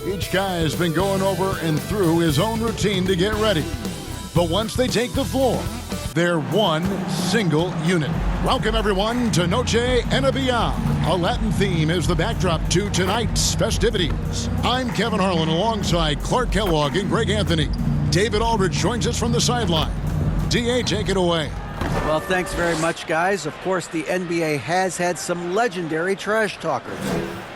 Each guy has been going over and through his own routine to get ready. But once they take the floor, they're one single unit. Welcome, everyone, to Noche Enabia. A Latin theme is the backdrop to tonight's festivities. I'm Kevin Harlan alongside Clark Kellogg and Greg Anthony. David Aldridge joins us from the sideline. D.A., take it away. Well, thanks very much, guys. Of course, the NBA has had some legendary trash talkers.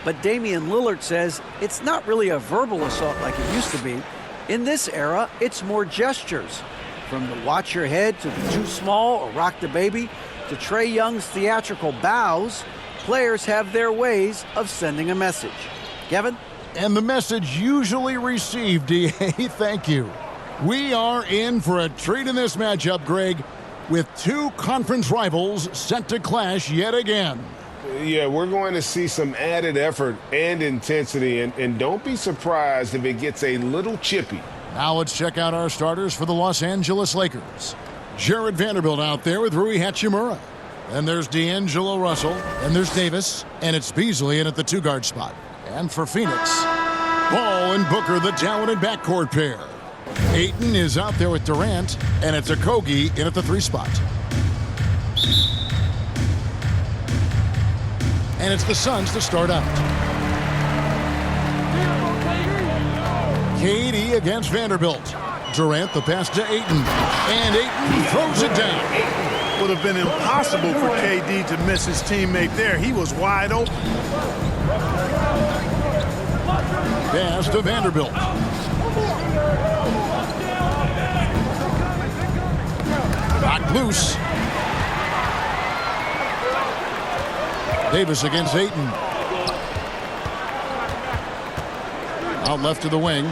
But Damian Lillard says it's not really a verbal assault like it used to be. In this era, it's more gestures. From the watch your head to the too small or rock the baby to Trae Young's theatrical bows, players have their ways of sending a message. Kevin? And the message usually received, D.A., thank you. We are in for a treat in this matchup, Greg, with two conference rivals set to clash yet again. Yeah, we're going to see some added effort and intensity, and don't be surprised if it gets a little chippy. Now let's check out our starters for the Los Angeles Lakers. Jared Vanderbilt out there with Rui Hachimura. And there's D'Angelo Russell, and there's Davis, and it's Beasley in at the two-guard spot. And for Phoenix, Ball and Booker, the talented backcourt pair. Ayton is out there with Durant, and it's Okogie in at the three spot. And it's the Suns to start out. KD against Vanderbilt. Durant the pass to Ayton. And Ayton throws it down. Would have been impossible for KD to miss his teammate there. He was wide open. Pass to Vanderbilt. Knocked loose. Davis against Ayton. Out left to the wing.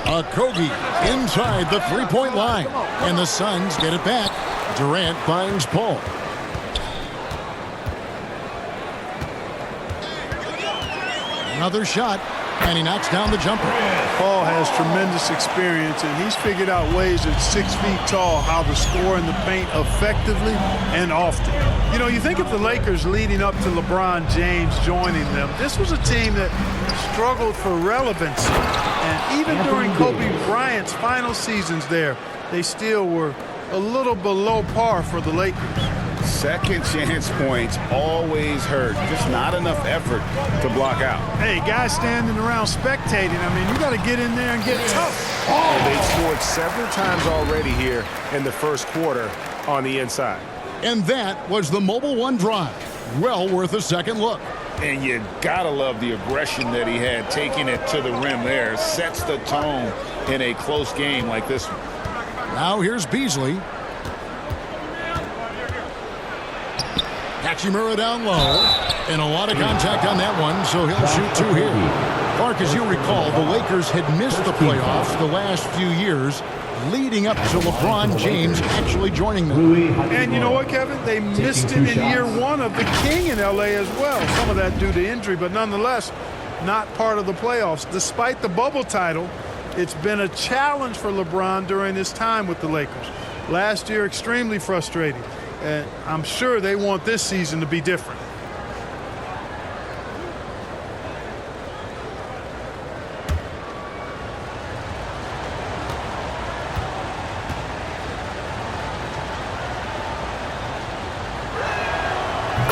Okogie inside the three-point line. And the Suns get it back. Durant finds Paul. Another shot. And he knocks down the jumper. Paul has tremendous experience, and he's figured out ways at 6 feet tall how to score in the paint effectively and often. You know, you think of the Lakers leading up to LeBron James joining them. This was a team that struggled for relevancy. And even during Kobe Bryant's final seasons there, they still were a little below par for the Lakers. Second chance points always hurt. Just not enough effort to block out. Hey, guys standing around spectating, I mean, you got to get in there and get tough. They've scored several times already here in the first quarter on the inside. And that was the Mobile One drive. Well worth a second look. And you gotta love the aggression that he had, taking it to the rim there. Sets the tone in a close game like this one. Now here's Beasley. Hachimura down low, and a lot of contact on that one, so he'll shoot two here. Clark, as you recall, the Lakers had missed the playoffs the last few years, leading up to LeBron James actually joining them. And you know what, Kevin? They missed it in year one of the King in L.A. as well. Some of that due to injury, but nonetheless, not part of the playoffs. Despite the bubble title, it's been a challenge for LeBron during his time with the Lakers. Last year, extremely frustrating. And I'm sure they want this season to be different.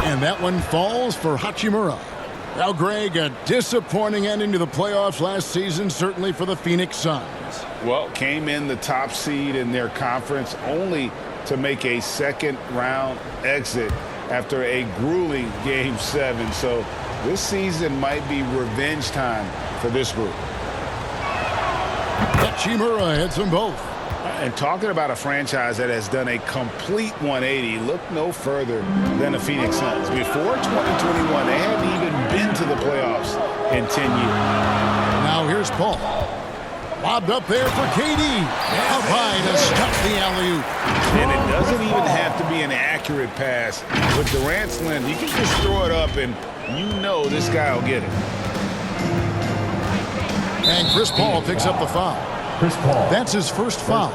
And that one falls for Hachimura. Now, Greg, a disappointing ending to the playoffs last season, certainly for the Phoenix Suns. Well, came in the top seed in their conference, only to make a second-round exit after a grueling Game 7. So this season might be revenge time for this group. Hachimura hits them both. And talking about a franchise that has done a complete 180, look no further than the Phoenix Suns. Before 2021, they hadn't even been to the playoffs in 10 years. Now here's Paul. Lobbed up there for KD. Up high to stop the alley-oop. And it doesn't even have to be an accurate pass. With Durant's length, you can just throw it up, and you know this guy will get it. And Chris Paul picks up the foul. That's his first foul.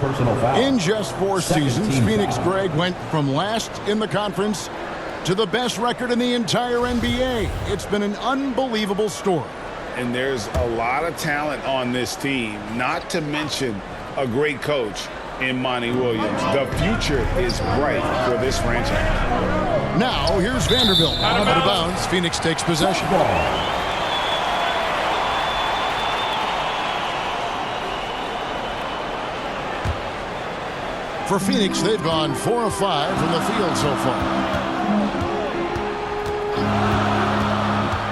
In just 4 seasons, Phoenix, Greg, went from last in the conference to the best record in the entire NBA. It's been an unbelievable story. and there's a lot of talent on this team, not to mention a great coach in Monty Williams. The future is bright for this franchise. Now, here's Vanderbilt. Out of bounds, Phoenix takes possession. For Phoenix, they've gone 4 of 5 from the field so far.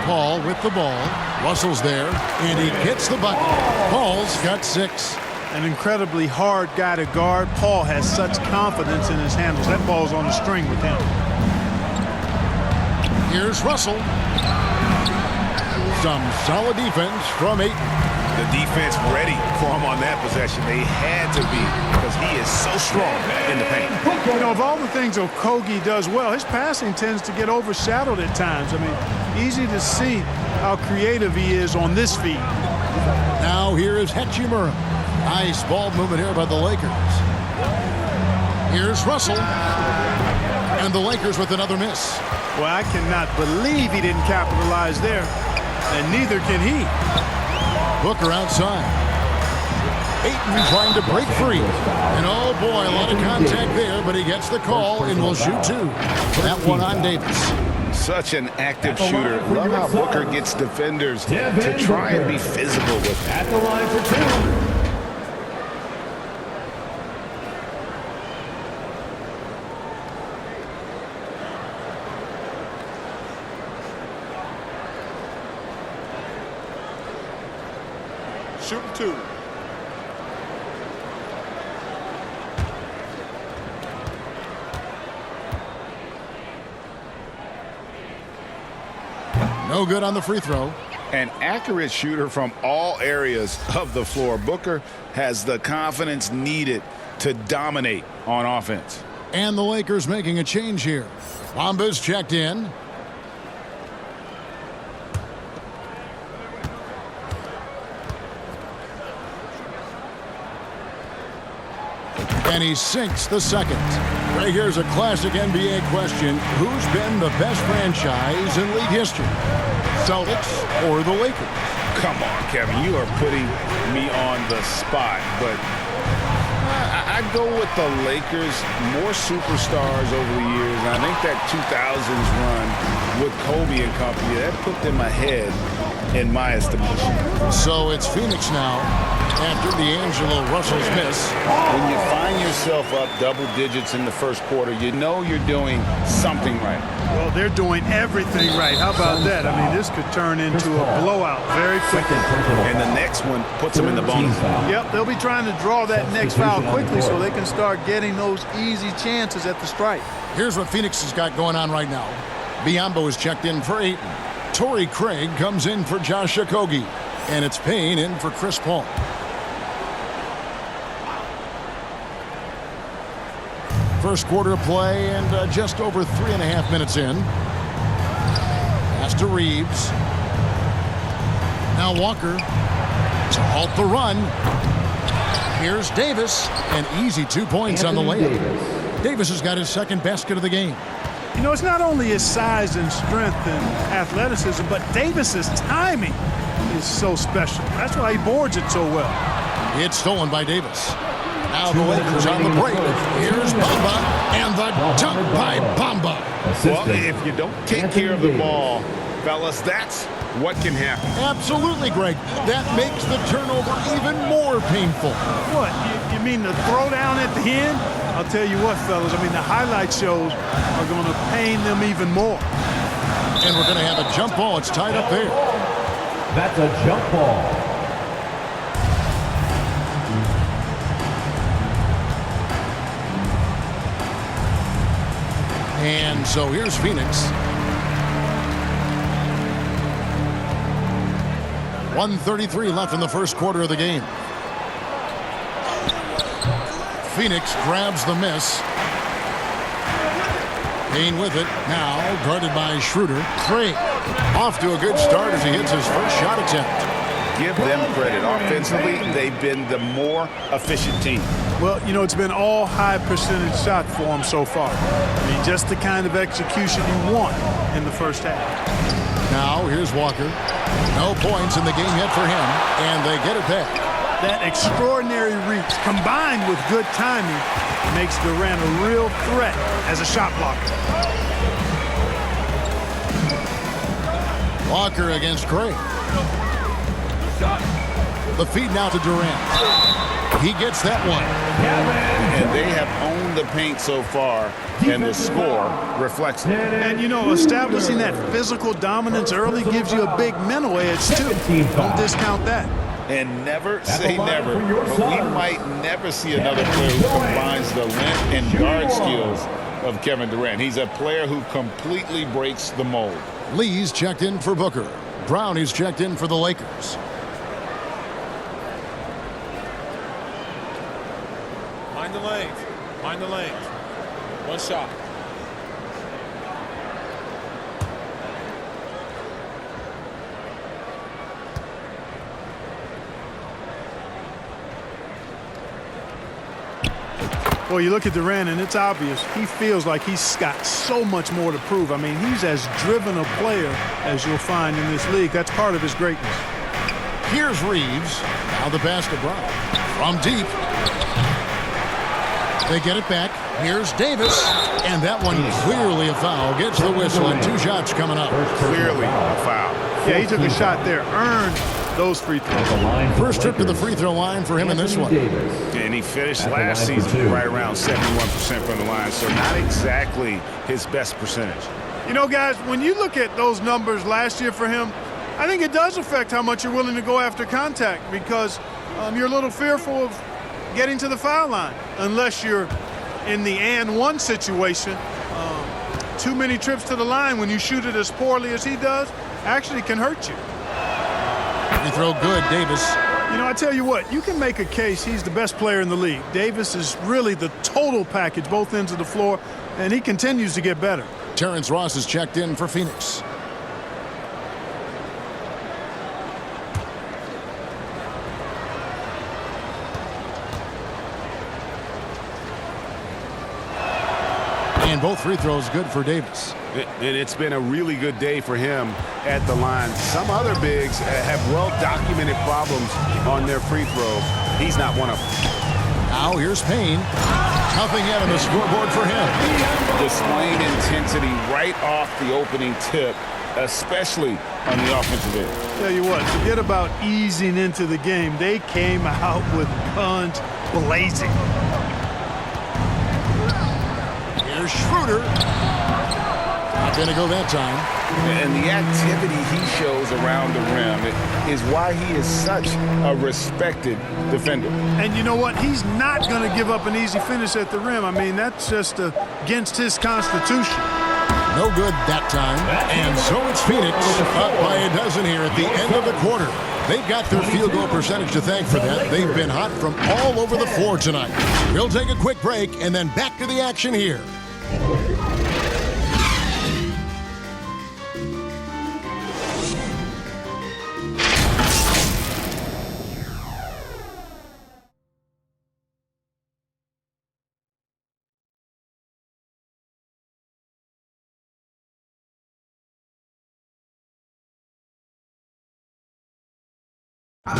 Paul with the ball. Russell's there, and he hits the button. Paul's got 6. An incredibly hard guy to guard. Paul has such confidence in his handles. That ball's on the string with him. Here's Russell. Some solid defense from Ayton. The defense ready for him on that possession. They had to be, because he is so strong in the paint. You know, of all the things Okogie does well, his passing tends to get overshadowed at times. I mean, easy to see how creative he is on this feed. Now here is Hachimura. Nice ball movement here by the Lakers. Here's Russell. And the Lakers with another miss. Well, I cannot believe he didn't capitalize there, and neither can he. Booker outside. Ayton trying to break free. And oh boy, a lot of contact there, but he gets the call and will shoot 2. That one on Davis. Such an active shooter. Love how Booker gets defenders to try and be physical with him. At the line for 2. Shooting 2. No good on the free throw. An accurate shooter from all areas of the floor. Booker has the confidence needed to dominate on offense. And the Lakers making a change here. Bamba's checked in. And he sinks the second. Right here's a classic NBA question. Who's been the best franchise in league history? Celtics or the Lakers? Come on, Kevin. You are putting me on the spot. But I'd go with the Lakers. More superstars over the years. And I think that 2000s run with Kobe and company, that put them ahead in my estimation. So it's Phoenix now after D'Angelo Russell's miss. When you find yourself up double digits in the first quarter, you know you're doing something right. Well, they're doing everything right. How about that? I mean, this could turn into a blowout very quickly. And the next one puts them in the bonus. Yep, they'll be trying to draw that next foul quickly so they can start getting those easy chances at the stripe. Here's what Phoenix has got going on right now. Biyombo is checked in for Ayton. Torrey Craig comes in for Josh Okogie. And it's Payne in for Chris Paul. First quarter of play and just over 3.5 minutes in. Pass to Reeves. Now Walker to halt the run. Here's Davis. An easy 2 points on the layup. Davis has got his second basket of the game. You know, it's not only his size and strength and athleticism, but Davis's timing is so special. That's why he boards it so well. It's stolen by Davis. Now the Lakers on the break. Here's Bamba, and the dunk by Bamba. Well, if you don't take care of the ball, fellas, that's what can happen. Absolutely, Greg. That makes the turnover even more painful. What? You mean the throwdown at the end? I'll tell you what, fellas. I mean, the highlight shows are going to pain them even more. And we're going to have a jump ball. It's tied up there. That's a jump ball. And so here's Phoenix. 1:33 left in the first quarter of the game. Phoenix grabs the miss. Payne with it. Now guarded by Schroeder. Craig off to a good start as he hits his first shot attempt. Give them credit. Offensively, they've been the more efficient team. Well, you know, it's been all high percentage shot for them so far. I mean, just the kind of execution you want in the first half. Now here's Walker. No points in the game yet for him, and they get it back. That extraordinary reach combined with good timing makes Durant a real threat as a shot blocker. Walker against Gray. The feed now to Durant. He gets that one. And they have owned the paint so far, and the score reflects it. And, you know, establishing that physical dominance early gives you a big mental edge, too. Don't discount that. And never say never, but we might never see another player who combines the length and guard skills of Kevin Durant. He's a player who completely breaks the mold. Lee's checked in for Booker. Brown is checked in for the Lakers. Mind the lanes. Mind the lanes. One shot. Well, you look at Durant, and it's obvious he feels like he's got so much more to prove. I mean, he's as driven a player as you'll find in this league. That's part of his greatness. Here's Reeves. Now the pass to Brown. From deep. They get it back. Here's Davis. And that one clearly a foul. Gets the whistle, and 2 shots coming up. Clearly a foul. Yeah, he took a shot there. Earned those free throws. First trip to the free throw line for him in this one. And he finished last season right around 71% from the line, so not exactly his best percentage. You know, guys, when you look at those numbers last year for him, I think it does affect how much you're willing to go after contact because you're a little fearful of getting to the foul line unless you're in the and one situation. Too many trips to the line when you shoot it as poorly as he does actually can hurt you. Free throw good, Davis. You know, I tell you what, you can make a case he's the best player in the league. Davis is really the total package, both ends of the floor, and he continues to get better. Terrence Ross is checked in for Phoenix. And both free throws good for Davis. And it's been a really good day for him at the line. Some other bigs have well-documented problems on their free throws. He's not one of them. Now here's Payne. Nothing yet on the scoreboard for him. Displaying intensity right off the opening tip, especially on the offensive end. Tell you what, forget about easing into the game. They came out with guns blazing. Here's Schroeder. Not going to go that time. And the activity he shows around the rim is why he is such a respected defender. And you know what? He's not going to give up an easy finish at the rim. I mean, that's just against his constitution. No good that time. And so it's Phoenix up by a dozen here at the end of the quarter. They've got their field goal percentage to thank for that. They've been hot from all over the floor tonight. We'll take a quick break and then back to the action here.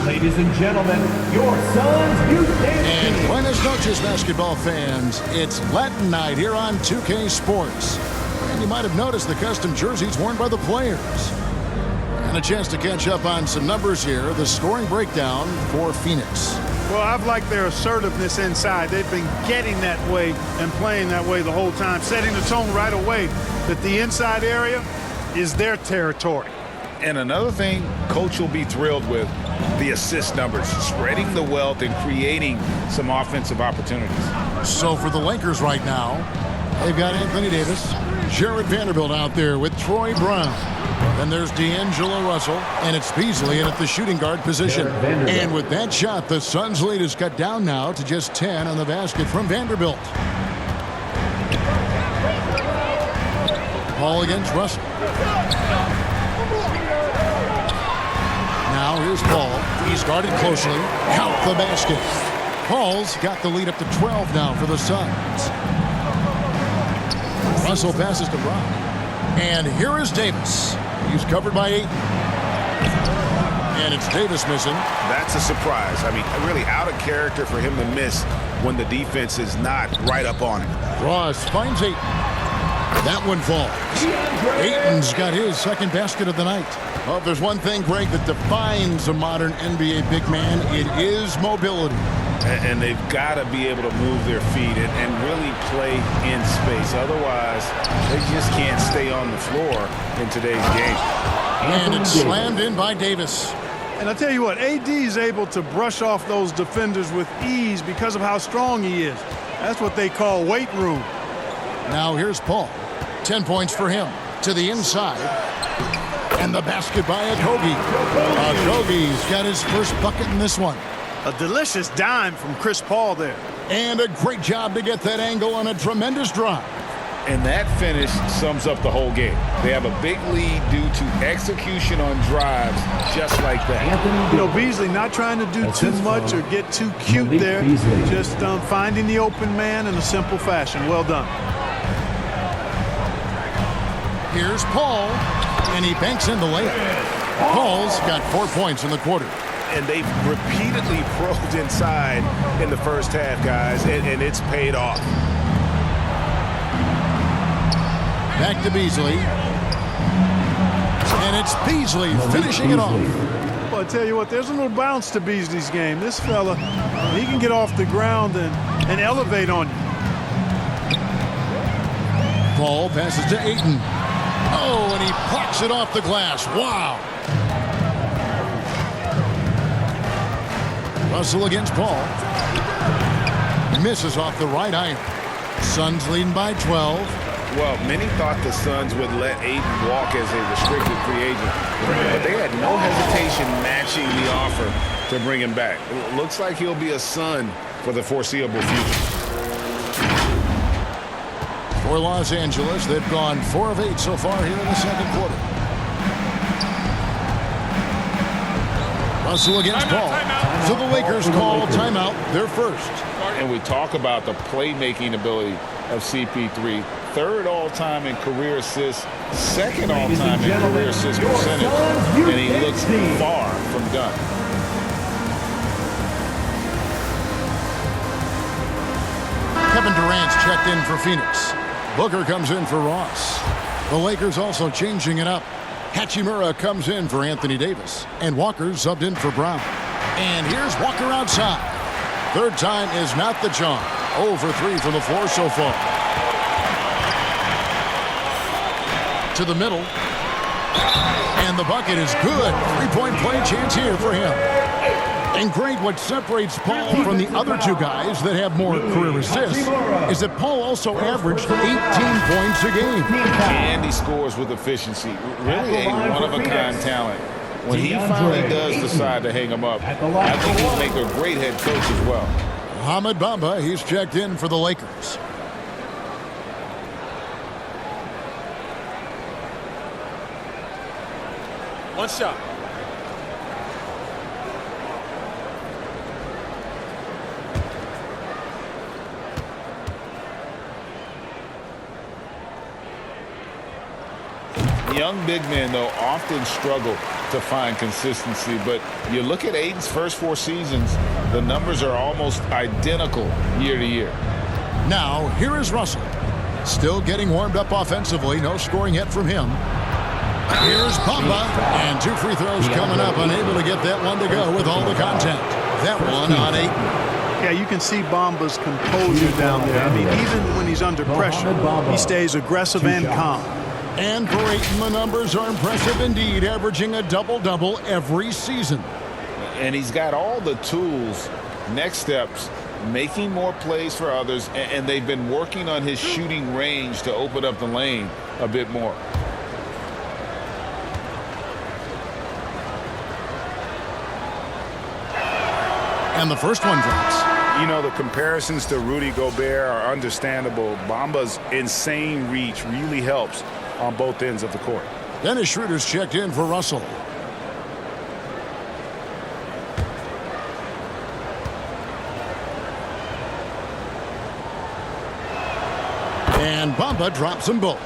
Ladies and gentlemen, your Suns Houston. And buenas noches, basketball fans. It's Latin night here on 2K Sports. And you might have noticed the custom jerseys worn by the players. And a chance to catch up on some numbers here. The scoring breakdown for Phoenix. Well, I've liked their assertiveness inside. They've been getting that way and playing that way the whole time, setting the tone right away that the inside area is their territory. And another thing Coach will be thrilled with, the assist numbers, spreading the wealth and creating some offensive opportunities. So for the Lakers right now, they've got Anthony Davis, Jared Vanderbilt out there with Troy Brown. Then there's D'Angelo Russell, and it's Beasley in at the shooting guard position. And with that shot, the Suns' lead is cut down now to just 10 on the basket from Vanderbilt. Paul against Russell. Now here's Paul. He's guarded closely. Count the basket. Paul's got the lead up to 12 now for the Suns. Russell passes to Brown. And here is Davis. He's covered by 8. And it's Davis missing. That's a surprise. I mean, really out of character for him to miss when the defense is not right up on him. Ross finds 8. That one falls. Ayton's got his second basket of the night. Well, if there's one thing, Greg, that defines a modern NBA big man, it is mobility. And they've got to be able to move their feet and really play in space. Otherwise, they just can't stay on the floor in today's game. And it's slammed in by Davis. And I tell you what, AD is able to brush off those defenders with ease because of how strong he is. That's what they call weight room. Now here's Paul. 10 points for him. To the inside. And the basket by Okogie. Okogie's got his first bucket in this one. A delicious dime from Chris Paul there. And a great job to get that angle on a tremendous drive. And that finish sums up the whole game. They have a big lead due to execution on drives just like that. You know, Beasley not trying to do too much or get too cute there. Just finding the open man in a simple fashion. Well done. Here's Paul. And he banks in the layup. Paul's got 4 points in the quarter. And they've repeatedly probed inside in the first half, guys, and it's paid off. Back to Beasley. And it's Beasley finishing it off. Well, I tell you what, there's a little bounce to Beasley's game. This fella, he can get off the ground and elevate on you. Paul passes to Ayton. Oh, and he plucks it off the glass. Wow. Russell against Paul. Misses off the right iron. Suns leading by 12. Well, many thought the Suns would let Ayton walk as a restricted free agent, but they had no hesitation matching the offer to bring him back. It looks like he'll be a Sun for the foreseeable future. For Los Angeles, they've gone 4 of 8 so far here in the second quarter. Russell against Paul. So the Lakers call timeout, their first. And we talk about the playmaking ability of CP3. Third all-time in career assists, second all-time in career assist percentage, and he looks far from done. Kevin Durant's checked in for Phoenix. Booker comes in for Ross. The Lakers also changing it up. Hachimura comes in for Anthony Davis. And Walker subbed in for Brown. And here's Walker outside. Third time is not the charm. 0 for 3 from the floor so far. To the middle. And the bucket is good. 3-point play chance here for him. And Greg, what separates Paul from the other two guys that have more career assists is that Paul also averaged 18 points a game. And he scores with efficiency. Really a one-of-a-kind talent. When he finally does decide to hang him up, I think he'll make a great head coach as well. Mohamed Bamba, he's checked in for the Lakers. One shot. Young big men, though, often struggle to find consistency, but you look at Ayton's first 4 seasons, the numbers are almost identical year to year. Now, here is Russell. Still getting warmed up offensively. No scoring yet from him. Here's Bamba. And 2 free throws coming up. Unable to get that one to go with all the contact. That one on Ayton. Yeah, you can see Bamba's composure down there. I mean, even when he's under pressure, he stays aggressive and calm. And for Ayton, the numbers are impressive indeed, averaging a double-double every season. And he's got all the tools, next steps, making more plays for others, and they've been working on his shooting range to open up the lane a bit more. And the first one drops. You know, the comparisons to Rudy Gobert are understandable. Bamba's insane reach really helps on both ends of the court. Dennis Schroeder's checked in for Russell. And Bamba drops them both.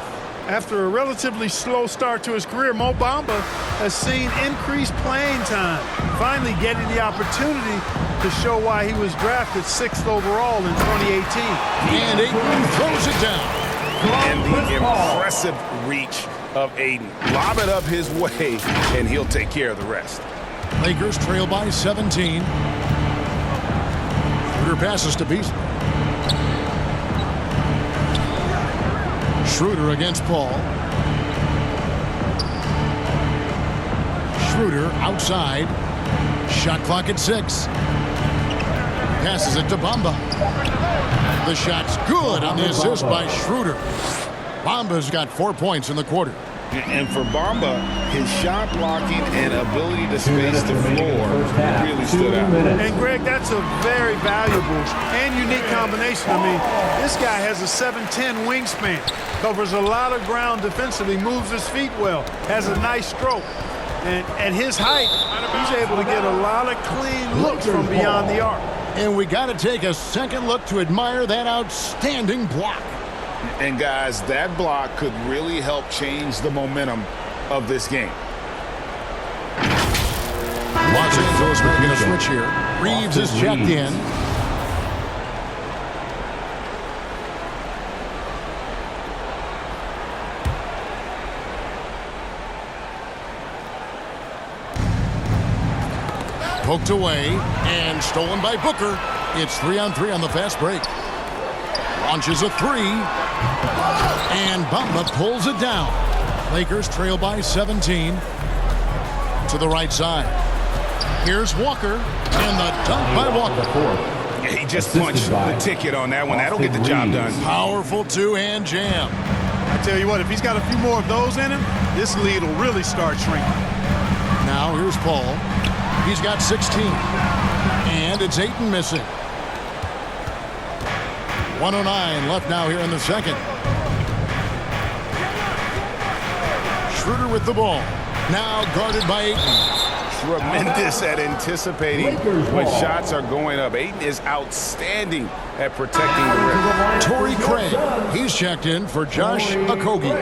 After a relatively slow start to his career, Mo Bamba has seen increased playing time, finally getting the opportunity to show why he was drafted 6th overall in 2018. And Ayton throws it down. And the impressive reach of Ayton. Lob it up his way, and he'll take care of the rest. Lakers trail by 17. Schroeder passes to Beasley. Schroeder against Paul. Schroeder outside. Shot clock at 6. Passes it to Bamba. The shot's good on the assist by Schroeder. Bamba's got 4 points in the quarter. And for Bamba, his shot blocking and ability to space the floor really stood out. And Greg, that's a very valuable and unique combination. I mean, this guy has a 7'10" wingspan, covers a lot of ground defensively, moves his feet well, has a nice stroke. And at his height, he's able to get a lot of clean looks from beyond the arc. And we got to take a second look to admire that outstanding block. And guys, that block could really help change the momentum of this game. Los Angeles making a switch here. Reeves is checked in. Poked away and stolen by Booker. It's 3-on-3 on the fast break. Launches a 3. And Bamba pulls it down. Lakers trail by 17. To the right side. Here's Walker. And the dunk by Walker. Yeah, he just punched the ticket on that one. That'll get the job done. Powerful two-hand jam. I tell you what, if he's got a few more of those in him, this lead will really start shrinking. Now here's Paul. He's got 16. And it's Ayton missing. 1:09 left now here in the second. Schroeder with the ball. Now guarded by Ayton. Tremendous at anticipating when shots are going up. Ayton is outstanding at protecting the rim. Torrey Craig. He's checked in for Josh Okogie.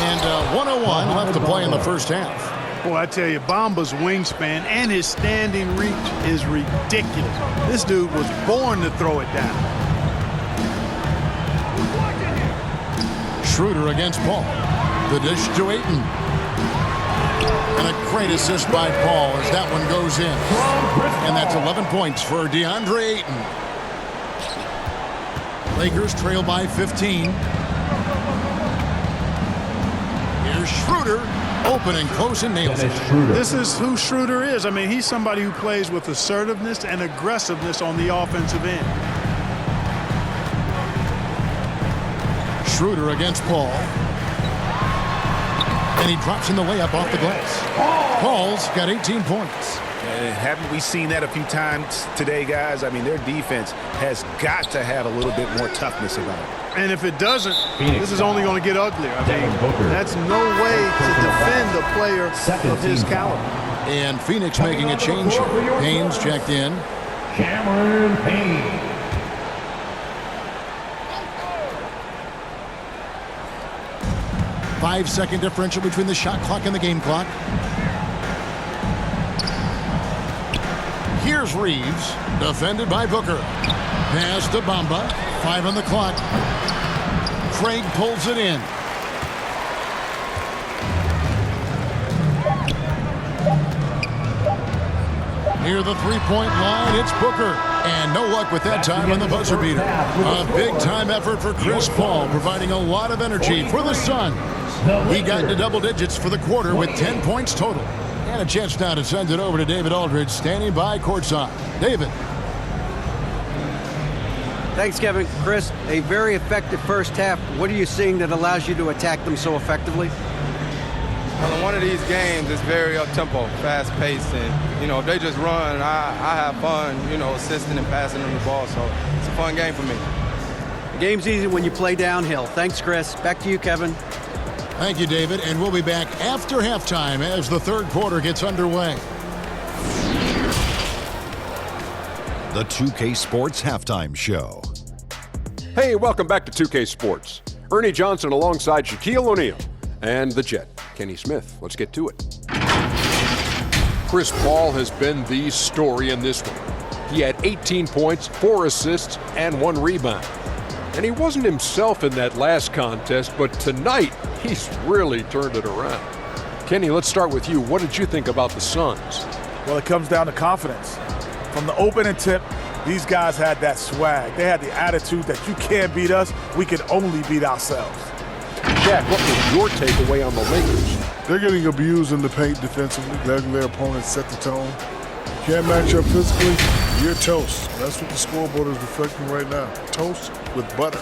And 1:01 left to play in the first half. Boy, I tell you, Bamba's wingspan and his standing reach is ridiculous. This dude was born to throw it down. Schroeder against Paul. The dish to Ayton. And a great assist by Paul as that one goes in. And that's 11 points for DeAndre Ayton. Lakers trail by 15. Here's Schroeder. Open and close and nails it. This is who Schroeder is. I mean, he's somebody who plays with assertiveness and aggressiveness on the offensive end. Schroeder against Paul. And he drops in the layup off the glass. Paul's got 18 points. Haven't we seen that a few times today, guys? I mean, their defense has got to have a little bit more toughness about it. And if it doesn't, this is only going to get uglier. I mean, that's no way to defend a player of his caliber. And Phoenix making a change here. Payne's checked in. Cameron Payne. Five-second differential between the shot clock and the game clock. Here's Reeves, defended by Booker. Pass to Bamba, 5 on the clock. Craig pulls it in. Near the three-point line, it's Booker. And no luck with that time on the buzzer beater. A big-time effort for Chris Paul, providing a lot of energy for the Suns. He got into double digits for the quarter with 10 points total. And a chance now to send it over to David Aldridge, standing by courtside. David. Thanks, Kevin. Chris, a very effective first half. What are you seeing that allows you to attack them so effectively? Well, in one of these games, it's very up-tempo, fast-paced, and, if they just run, I have fun, assisting and passing them the ball, so it's a fun game for me. The game's easy when you play downhill. Thanks, Chris. Back to you, Kevin. Thank you, David, and we'll be back after halftime as the third quarter gets underway. The 2K Sports Halftime Show. Hey, welcome back to 2K Sports. Ernie Johnson alongside Shaquille O'Neal and the Jet, Kenny Smith. Let's get to it. Chris Paul has been the story in this one. He had 18 points, 4 assists, and 1 rebound. And he wasn't himself in that last contest, but tonight, he's really turned it around. Kenny, let's start with you. What did you think about the Suns? Well, it comes down to confidence. From the opening tip, these guys had that swag. They had the attitude that you can't beat us, we can only beat ourselves. Jack, what was your takeaway on the Lakers? They're getting abused in the paint defensively, letting their opponents set the tone. Can't match up physically, you're toast. That's what the scoreboard is reflecting right now. Toast with butter.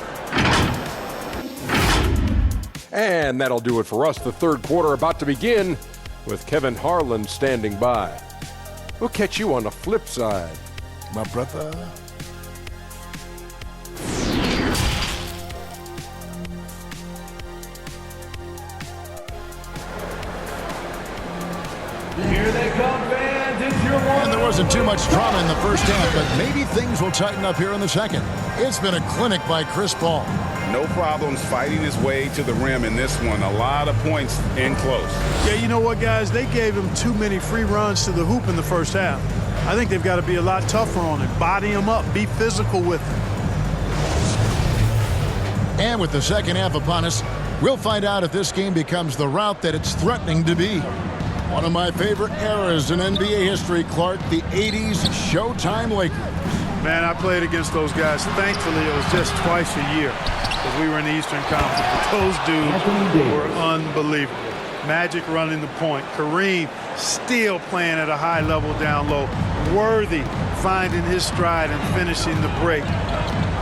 And that'll do it for us. The third quarter about to begin with Kevin Harlan standing by. We'll catch you on the flip side. My brother. Here they come, fans. It's your one. And there wasn't too much drama in the first half, but maybe things will tighten up here in the second. It's been a clinic by Chris Paul. No problems fighting his way to the rim in this one. A lot of points in close. Yeah, you know what, guys? They gave him too many free runs to the hoop in the first half. I think they've got to be a lot tougher on him. Body him up. Be physical with him. And with the second half upon us, we'll find out if this game becomes the route that it's threatening to be. One of my favorite eras in NBA history, Clark, the 80s Showtime Lakers. Man, I played against those guys. Thankfully, it was just twice a year because we were in the Eastern Conference. But those dudes were unbelievable. Magic running the point. Kareem still playing at a high level down low. Worthy finding his stride and finishing the break.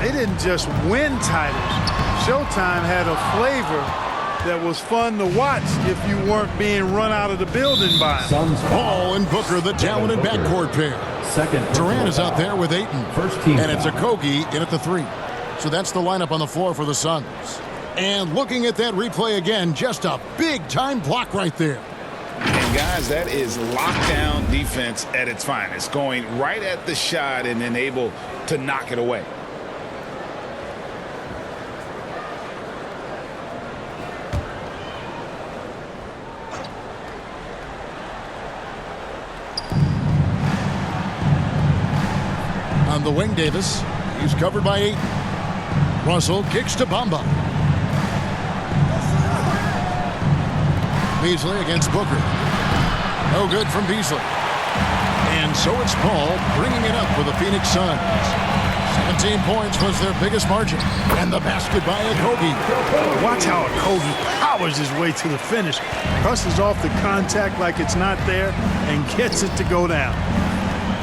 They didn't just win titles. Showtime had a flavor that was fun to watch if you weren't being run out of the building by them. Paul and Booker, the talented backcourt pair. Durant is out there with Ayton. And it's Okogie in at the 3. So that's the lineup on the floor for the Suns. And looking at that replay again, just a big-time block right there. And guys, that is lockdown defense at its finest. Going right at the shot and then able to knock it away. On the wing, Davis. He's covered by Ayton. Russell kicks to Bamba. Beasley against Booker. No good from Beasley. And so it's Paul bringing it up for the Phoenix Suns. 17 points was their biggest margin. And the basket by Okogie. Watch how Okogie powers his way to the finish. Presses off the contact like it's not there and gets it to go down.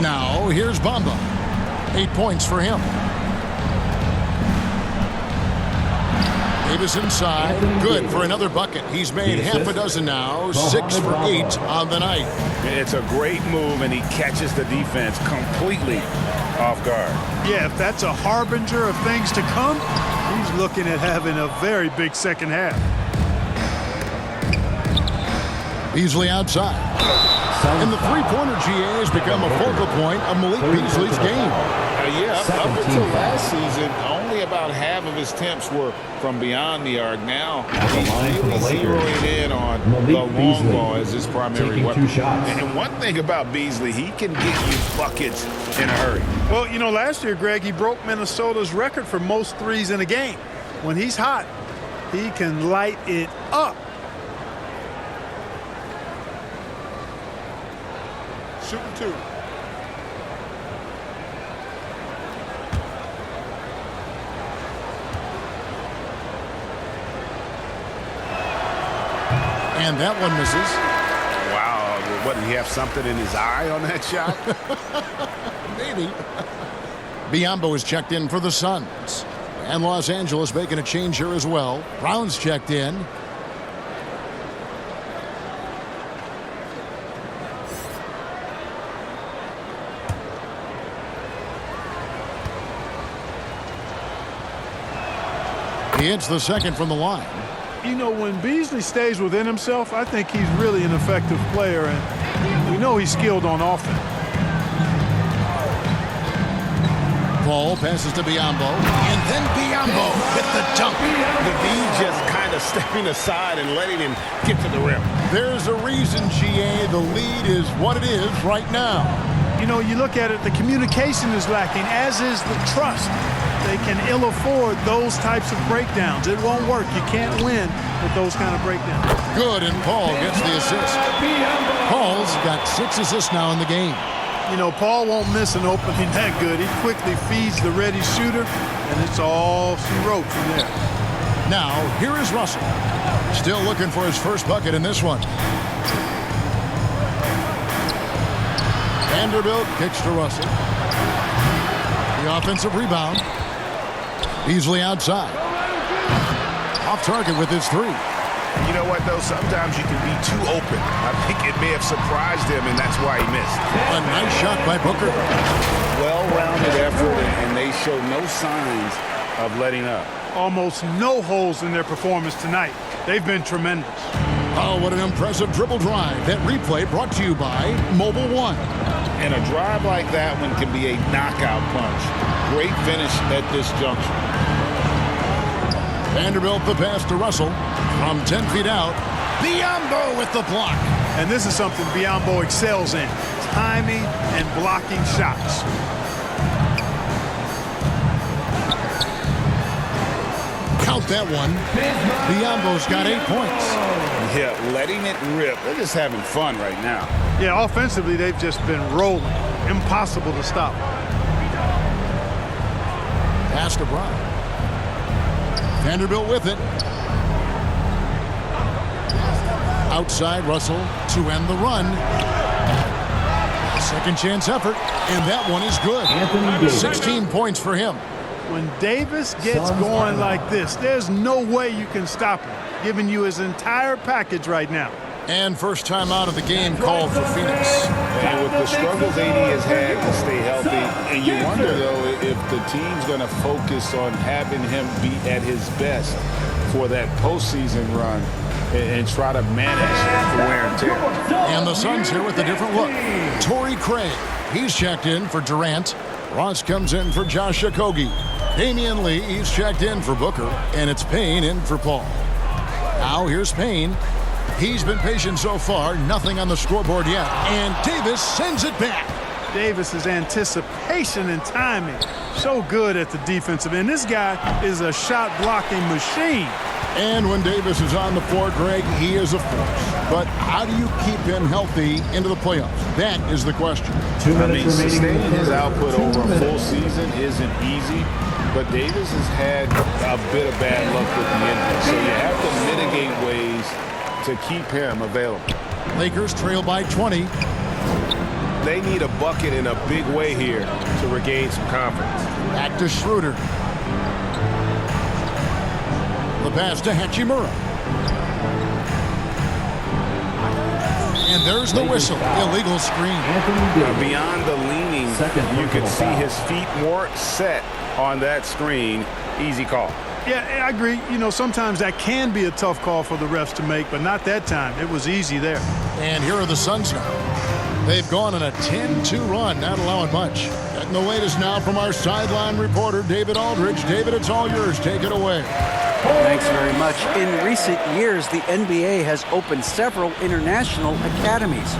Now, here's Bamba. 8 points for him. Davis inside. Good for another bucket. He's made half a dozen now. 6 for 8 on the night. It's a great move, and he catches the defense completely off guard. Yeah, if that's a harbinger of things to come, he's looking at having a very big second half. Beasley outside. And the three-pointer GA has become a focal point of Malik Beasley's game. Up until last season, only about half of his attempts were from beyond the arc. Now he's really zeroing in on the long ball as his primary weapon. And one thing about Beasley, he can get you buckets in a hurry. Well, you know, last year, Greg, he broke Minnesota's record for most threes in a game. When he's hot, he can light it up. Shooting 2. And that one misses. Wow. What, did he have something in his eye on that shot? Maybe. Biyombo is checked in for the Suns. And Los Angeles making a change here as well. Brown's checked in. He hits the second from the line. You know, when Beasley stays within himself, I think he's really an effective player, and we know he's skilled on offense. Paul passes to Biyombo, and then Biyombo with the dunk. Naveed just kind of stepping aside and letting him get to the rim. There's a reason, GA, the lead is what it is right now. You know, you look at it, the communication is lacking, as is the trust. They can ill afford those types of breakdowns. It won't work. You can't win with those kind of breakdowns. Good, and Paul gets the assist. Paul's got 6 assists now in the game. You know, Paul won't miss an opening that good. He quickly feeds the ready shooter, and it's all she wrote from there. Now, here is Russell. Still looking for his first bucket in this one. Vanderbilt kicks to Russell. The offensive rebound. Beasley outside. Off target with his 3. You know what, though? Sometimes you can be too open. I think it may have surprised him, and that's why he missed. A nice shot by Booker. Well-rounded effort, and they show no signs of letting up. Almost no holes in their performance tonight. They've been tremendous. Oh, what an impressive dribble drive. That replay brought to you by Mobile One. And a drive like that one can be a knockout punch. Great finish at this juncture. Vanderbilt the pass to Russell. From 10 feet out, Biyombo with the block. And this is something Biyombo excels in, timing and blocking shots. Count that one. Biyombo's got 8 points. Yeah, letting it rip. They're just having fun right now. Yeah, offensively, they've just been rolling. Impossible to stop. Pass to Brown. Vanderbilt with it. Outside Russell to end the run. Second chance effort, and that one is good. 16 points for him. When Davis gets going like this, there's no way you can stop him, giving you his entire package right now. And first time out of the game called for Phoenix. And with the struggles AD has had to stay healthy, and you wonder, though, if the team's going to focus on having him be at his best for that postseason run and try to manage the wear and tear. And the Suns here with a different look. Torrey Craig, he's checked in for Durant. Ross comes in for Josh Okogie. Damian Lee, he's checked in for Booker. And it's Payne in for Paul. Now here's Payne. He's been patient so far, nothing on the scoreboard yet. And Davis sends it back. Davis's anticipation and timing, so good at the defensive end. This guy is a shot-blocking machine. And when Davis is on the floor, Greg, he is a force. But how do you keep him healthy into the playoffs? That is the question. Sustaining his output over a full season isn't easy, but Davis has had a bit of bad luck with the injury. So you have to mitigate ways to keep him available. Lakers trail by 20. They need a bucket in a big way here to regain some confidence. Back to Schroeder. The pass to Hachimura. And there's the whistle. Illegal screen. Beyond the leaning, you can see his feet more set on that screen. Easy call. Yeah, I agree. You know, sometimes that can be a tough call for the refs to make, but not that time. It was easy there. And here are the Suns now. They've gone on a 10-2 run, not allowing much. Getting the latest now from our sideline reporter, David Aldridge. David, it's all yours. Take it away. Thanks very much. In recent years, the NBA has opened several international academies.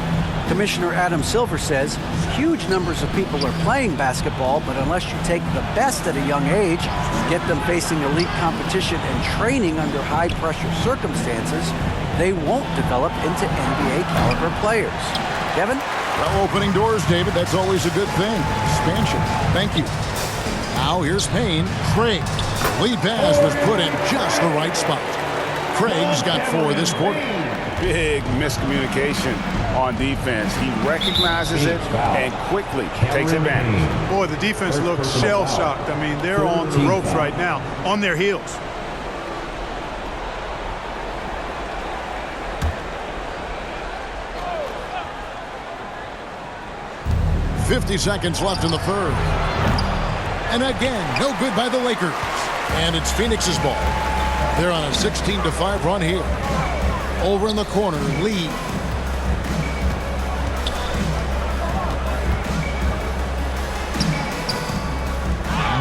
Commissioner Adam Silver says huge numbers of people are playing basketball, but unless you take the best at a young age, get them facing elite competition and training under high-pressure circumstances, they won't develop into NBA-caliber players. Kevin? Well, opening doors, David. That's always a good thing. Expansion. Thank you. Now here's Payne. Craig. Lead pass was put in just the right spot. Craig's got 4 this quarter. Big miscommunication on defense. He recognizes it and quickly takes advantage. Boy, the defense looks shell-shocked. I mean, they're on the ropes right now, on their heels. .50 seconds left in the third. And again, no good by the Lakers. And it's Phoenix's ball. They're on a 16-5 run here. Over in the corner, Lee.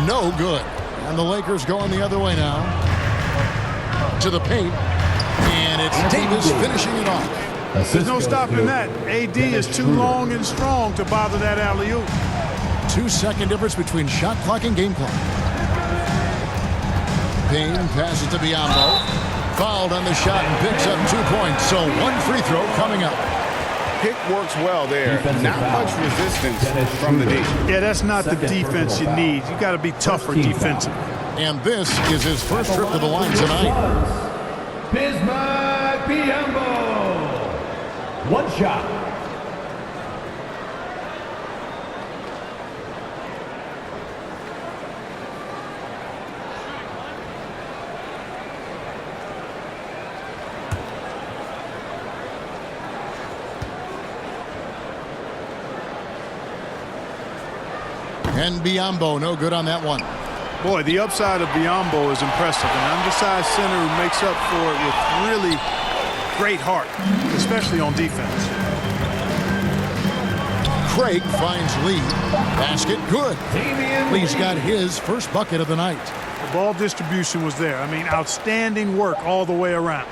No good. And the Lakers going the other way now. To the paint. And it's Davis finishing it off. There's no stopping that. AD is too long and strong to bother that alley-oop. 2-second difference between shot clock and game clock. Payne passes to Biyombo. Fouled on the shot and picks up 2 points. So 1 free throw coming up. Pick works well there. Not much resistance from the D. Yeah, that's not the defense you need. You got to be tougher defensively. And this is his first trip to the line tonight. Bismack Biyombo. 1 shot. And Biyombo, no good on that one. Boy, the upside of Biyombo is impressive. An undersized center who makes up for it with really great heart, especially on defense. Craig finds Lee. Basket good. Lee's got his first bucket of the night. The ball distribution was there. I mean, outstanding work all the way around.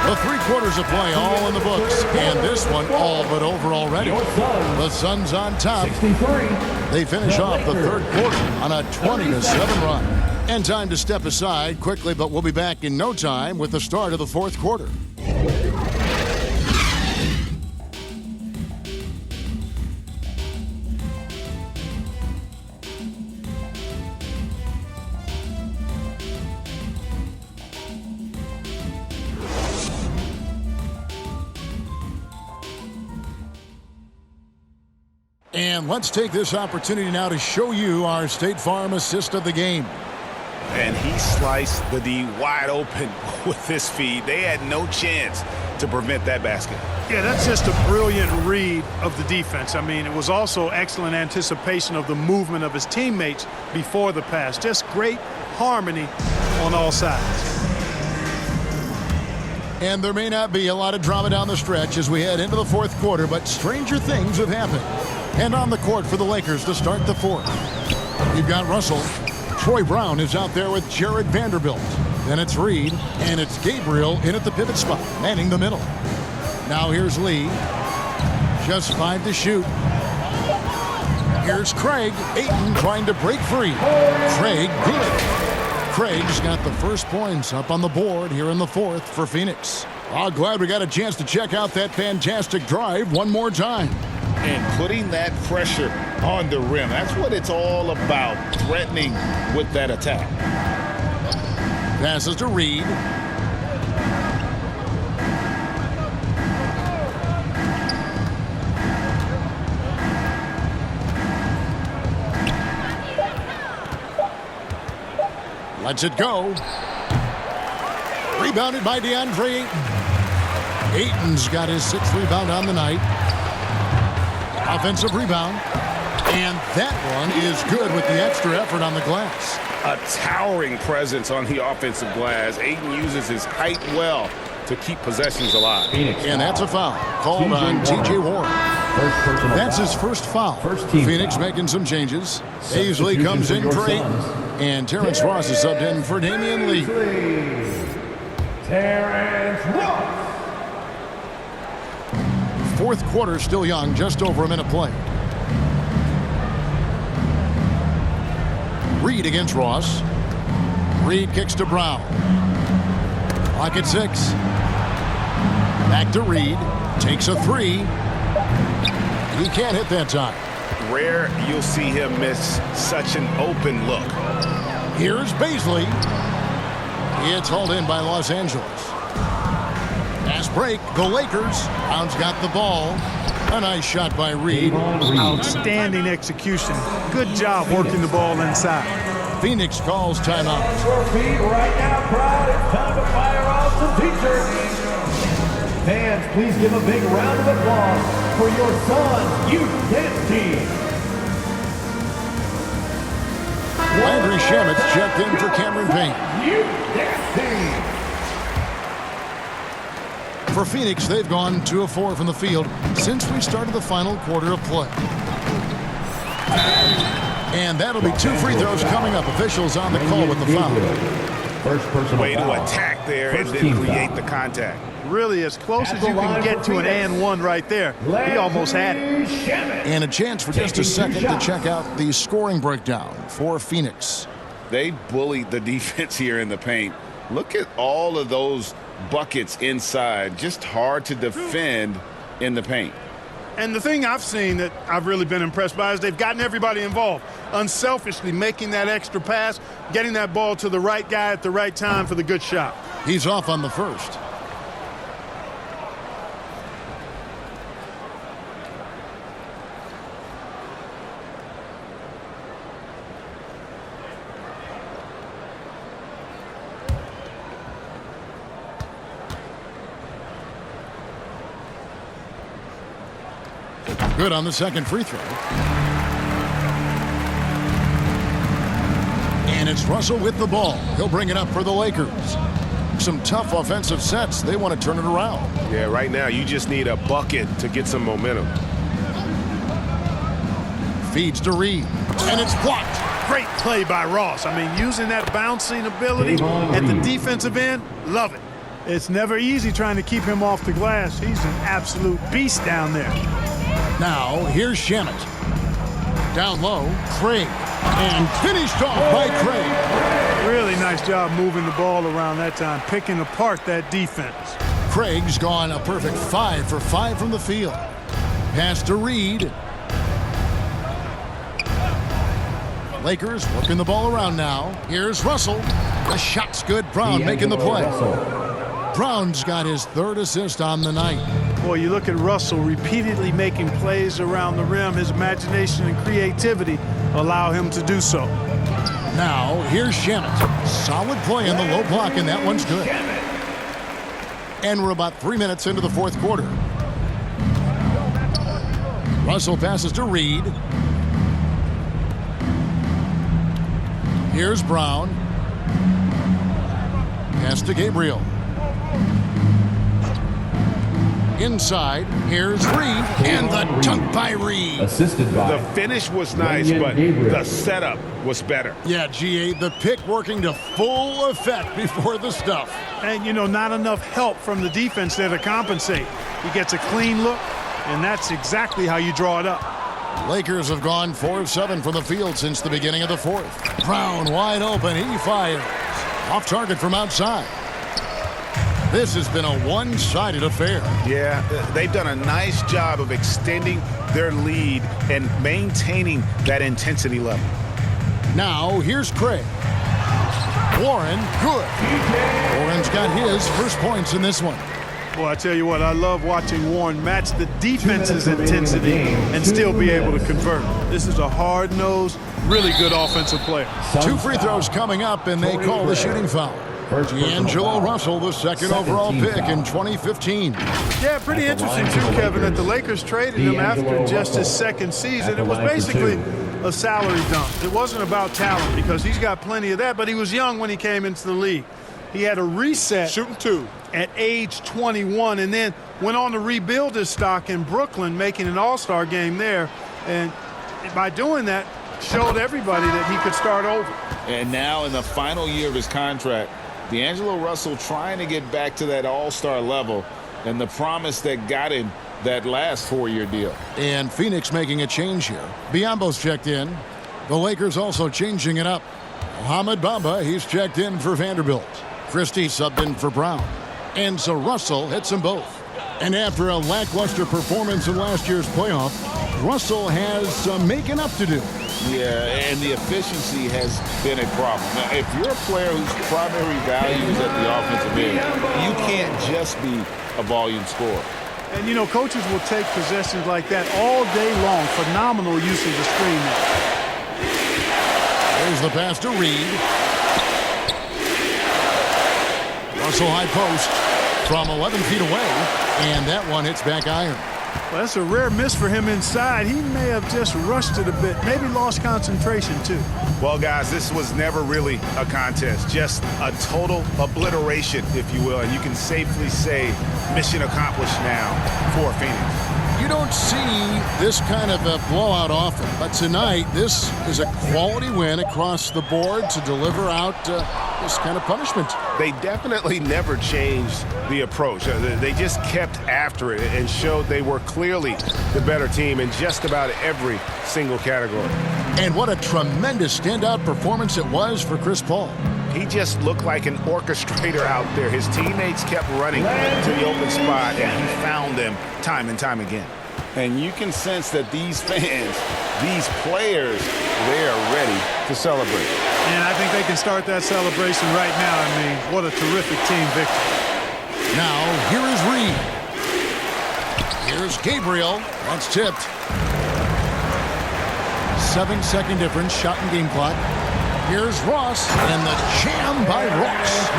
The 3 quarters of play all in the books. And this one all but over already. The Suns on top. They finish off the third quarter on a 20-7 run. And time to step aside quickly, but we'll be back in no time with the start of the fourth quarter. And let's take this opportunity now to show you our State Farm assist of the game. And he sliced the D wide open with this feed. They had no chance to prevent that basket. Yeah, that's just a brilliant read of the defense. I mean, it was also excellent anticipation of the movement of his teammates before the pass. Just great harmony on all sides. And there may not be a lot of drama down the stretch as we head into the fourth quarter, but stranger things have happened. And on the court for the Lakers to start the fourth. You've got Russell. Troy Brown is out there with Jared Vanderbilt. Then it's Reed, and it's Gabriel in at the pivot spot, manning the middle. Now here's Lee. Just 5 to shoot. Here's Craig. Ayton trying to break free. Craig, good. Craig's got the first points up on the board here in the fourth for Phoenix. Oh, glad we got a chance to check out that fantastic drive one more time. And putting that pressure on the rim. That's what it's all about, threatening with that attack. Passes to Reed. Lets it go. Rebounded by DeAndre Ayton. Ayton's got his 6th rebound on the night. Offensive rebound. And that one is good with the extra effort on the glass. A towering presence on the offensive glass. Ayton uses his height well to keep possessions alive. And that's a foul called on T.J. Warren. That's his first foul. Phoenix making some changes. Aisley comes in for Ayton. And Terrence Ross is subbed in for Damian Lee. Terrence Ross. Fourth quarter still young, just over a minute play. Reed against Ross. Reed kicks to Brown. Clock at 6. Back to Reed. Takes a 3. He can't hit that time. Rare you'll see him miss such an open look. Here's Baisley. It's hauled in by Los Angeles. Fast break, the Lakers. Brown's got the ball. A nice shot by Reed. Outstanding execution. Good job working the ball inside. Phoenix calls timeout. Your feet right now, crowd. It's time to fire off some teachers. Fans, please give a big round of applause for your son's youth dance team. Landry Shamet checked in for Cameron Payne. For Phoenix, they've gone 2 of 4 from the field since we started the final quarter of play. And that'll be 2 free throws coming up. Officials on the call with the foul. First person way to attack there and then create the contact. Really as close as you can get to an and one right there. He almost had it. And a chance for just a second to check out the scoring breakdown for Phoenix. They bullied the defense here in the paint. Look at all of those buckets inside. Just hard to defend in the paint. And the thing I've seen that I've really been impressed by is they've gotten everybody involved. Unselfishly making that extra pass, getting that ball to the right guy at the right time for the good shot. He's off on the first. Good on the second free throw. And it's Russell with the ball. He'll bring it up for the Lakers. Some tough offensive sets. They want to turn it around. Yeah, right now you just need a bucket to get some momentum. Feeds to Reed. And it's blocked. Great play by Ross. I mean, using that bouncing ability at the defensive end, love it. It's never easy trying to keep him off the glass. He's an absolute beast down there. Now, here's Shamet. Down low, Craig. And finished off by Craig. Really nice job moving the ball around that time, picking apart that defense. Craig's gone a perfect 5 for 5 from the field. Pass to Reed. Lakers working the ball around now. Here's Russell. The shot's good. Brown making the play. Brown's got his 3rd assist on the night. Boy, you look at Russell repeatedly making plays around the rim. His imagination and creativity allow him to do so. Now, here's Shamet. Solid play in the low block, and that one's good. And we're about 3 minutes into the 4th quarter. Russell passes to Reed. Here's Brown. Pass to Gabriel. Inside, here's Reed, and the dunk by Reed. Assisted by. The finish was nice, but the setup was better. Yeah, GA, the pick working to full effect before the stuff. And, you know, not enough help from the defense there to compensate. He gets a clean look, and that's exactly how you draw it up. Lakers have gone 4 of 7 from the field since the beginning of the 4th. Brown wide open, he fires. Off target from outside. This has been a one-sided affair. Yeah, they've done a nice job of extending their lead and maintaining that intensity level. Now, here's Craig. Warren, good. Warren's got his first points in this one. Boy, I tell you what, I love watching Warren match the defense's intensity and still be able to convert. This is a hard-nosed, really good offensive player. 2 free throws coming up, and they call the shooting foul. D'Angelo Russell, the second overall pick in 2015. Yeah, pretty interesting, too, Kevin, that the Lakers traded him after just his 2nd season. It was basically a salary dump. It wasn't about talent because he's got plenty of that, but he was young when he came into the league. He had a reset shooting 2 at age 21 and then went on to rebuild his stock in Brooklyn, making an all-star game there. And by doing that, showed everybody that he could start over. And now in the final year of his contract, D'Angelo Russell trying to get back to that all-star level and the promise that got him that last 4-year deal. And Phoenix making a change here. Biombo's checked in. The Lakers also changing it up. Mohamed Bamba, he's checked in for Vanderbilt. Christie subbed in for Brown. And so Russell hits them both. And after a lackluster performance in last year's playoff, Russell has some making up to do. Yeah, and the efficiency has been a problem. Now, if you're a player whose primary value is at the offensive end, you can't just be a volume scorer. And, you know, coaches will take possessions like that all day long. Phenomenal use of the screen there. There's the pass to Reed. Russell high post from 11 feet away, and that one hits back iron. Well, that's a rare miss for him inside. He may have just rushed it a bit, maybe lost concentration too. Well, guys, this was never really a contest, just a total obliteration, if you will, and you can safely say mission accomplished now for Phoenix. You don't see this kind of a blowout often, but tonight this is a quality win across the board to deliver out this kind of punishment. They definitely never changed the approach. They just kept after it and showed they were clearly the better team in just about every single category. And what a tremendous standout performance it was for Chris Paul. He just looked like an orchestrator out there. His teammates kept running to the open spot, and he found them time and time again. And you can sense that these fans, these players, they are ready to celebrate. And I think they can start that celebration right now. I mean, what a terrific team victory. Now, here is Reed. Here's Gabriel. That's tipped. 7-second difference, shot and game clock. Here's Ross, and the jam by Ross.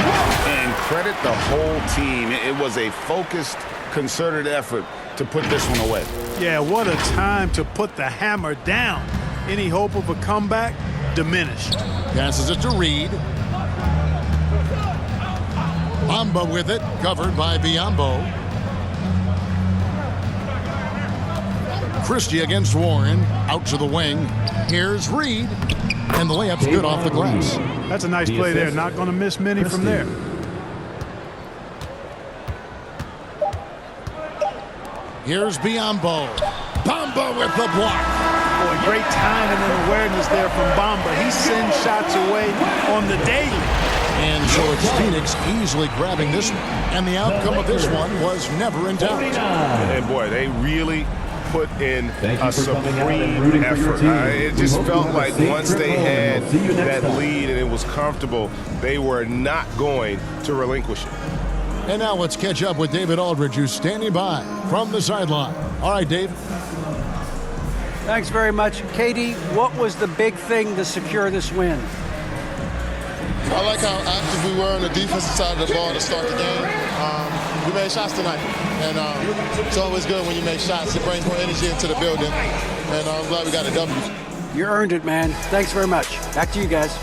And credit the whole team. It was a focused, concerted effort to put this one away. Yeah, what a time to put the hammer down. Any hope of a comeback? Diminished. Passes it to Reed. Bamba with it, covered by Biyombo. Christie against Warren, out to the wing. Here's Reed, and the layup's good off the glass. That's a nice play there. Not going to miss many from there. Here's Biyombo. Bamba with the block. Boy, great timing and awareness there from Bamba. He sends shots away on the daily. And so it's Phoenix easily grabbing this one. And the outcome of this one was never in doubt. And boy, they really put in a supreme effort. It just felt like once they had that lead and it was comfortable, they were not going to relinquish it. And now let's catch up with David Aldridge, who's standing by from the sideline. All right, Dave. Thanks very much. Katie, what was the big thing to secure this win? I like how active we were on the defensive side of the ball to start the game. We made shots tonight, and it's always good when you make shots. It brings more energy into the building, and I'm glad we got a W. You earned it, man. Thanks very much. Back to you guys.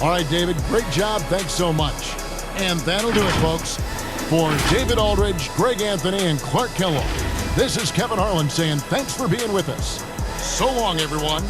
All right, David, great job. Thanks so much. And that'll do it, folks. For David Aldridge, Greg Anthony, and Clark Kellogg, this is Kevin Harlan saying thanks for being with us. So long, everyone.